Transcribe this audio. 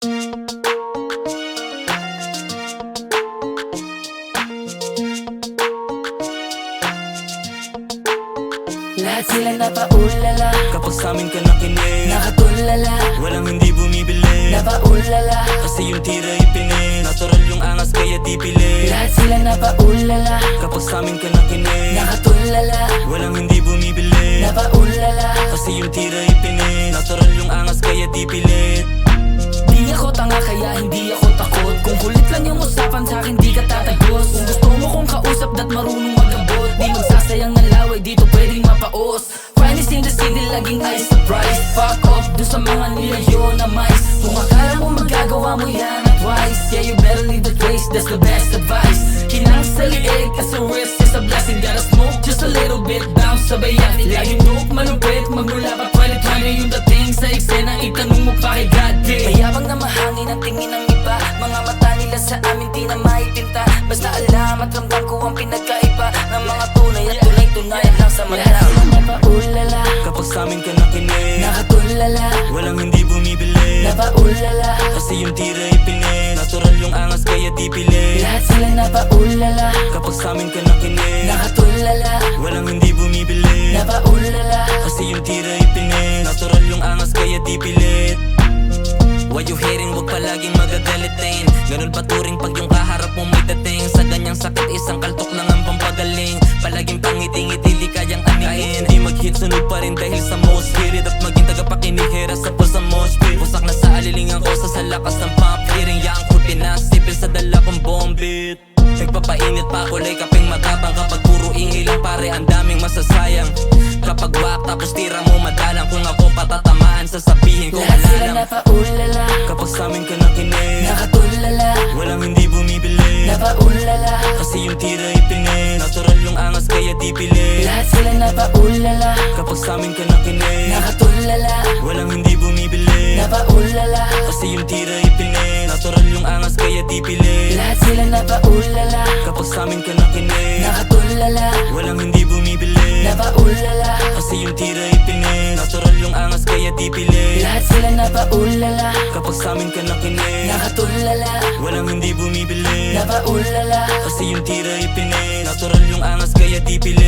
Lahat sila napaulala kapag sa'min ka nakinig. Nakatulala, Walang hindi bumibili, napaulala. kasi yung tira ipinis. Natural yung angas kaya di pilit. Lahat sila napaulala Kapag sa'min ka nakinig. Nakatulala, Walang hindi bumibili, napaulala. kasi yung tira ipinis. Natural yung angas kaya di pilit. Di ako tanga kaya hindi ako takot. Kung kulit lang yung usapan sa'kin di ka tatagos. Kung gusto mo kong kausap dat marunong magabot. Di magsasayang ng laway dito pwedeng mapaos. Finest in the city laging ay surprise. Fuck off dun sa mga nilayo na mais. Kung akala mo magagawa mo yan at twice, yeah you better leave the place, that's the best advice. Hinang sa liig as a risk is a blessing. Gotta smoke just a little bit, bounce sabay yakin. Laging dope malupit, magmula pa 2020 yung dating sa eksena. Itanong mo pa kay God day. Mayabang na mahangin ang tingin ng iba. Mga mata nila sa amin di na maipinta. Basta alam at ramdam ko ang pinagkaiba ng mga tunay at tunay-tunayan lang sa malalam. Lahat sila napaulala Kapag sa'min ka nakinig. Nakatulala, Walang hindi bumibili, napaulala. kasi yung tira ipinis. Natural yung angas kaya di pilit. Lahat sila napaulala Kapag sa'min ka nakinig. Nakatulala, Walang hindi bumibili, napaulala. kasi yung tira ipinis. Natural yung angas kaya di pilit. Why you hating? Huwag palaging magagalitin. Ganun ba turing pag yung kaharap mo may dating? Sa ganyang sakit isang kaltok lang ang pampagaling. Palaging pangiti-ngiti di kayang anihin. Di mag-hit sunod pa rin dahil sa most hirit. At maging tagapakinig hera sa pulsa mosh pit. Pusak na sa alilingan ko sa lakas ng pump. Hearing yang ko pinasipin sa dala kong bombit. Nagpapainit pa kulay kaping matapang. Kapag puro ingay lang pare ang daming masasayang. Kapag wak tapos tira mo madalang. Kung ako patatamaan sasabihin ko Lahat sila malalang. napaulala Kapag sa'min ka nakinig. Nakatulala, Walang hindi bumibili, napaulala. kasi yung tira ipinis. Natural yung angas kaya di pilit. Lahat sila napaulala Kapag sa'min ka nakinig. Nakatulala, Walang hindi bumibili, napaulala. kasi yung tira ipinis. Natural yung angas kaya di pilit. Lahat sila napaulala Kapag sa'min ka nakinig. Nakatulala, Walang hindi bumibili, napaulala. kasi yung tira ipinis. Natural yung angas kaya di pilit. Lahat sila napaulala Kapag sa'min ka nakinig. Nakatulala, Walang hindi bumibili, napaulala. kasi yung tira ipinis. Natural yung angas kaya di pilit.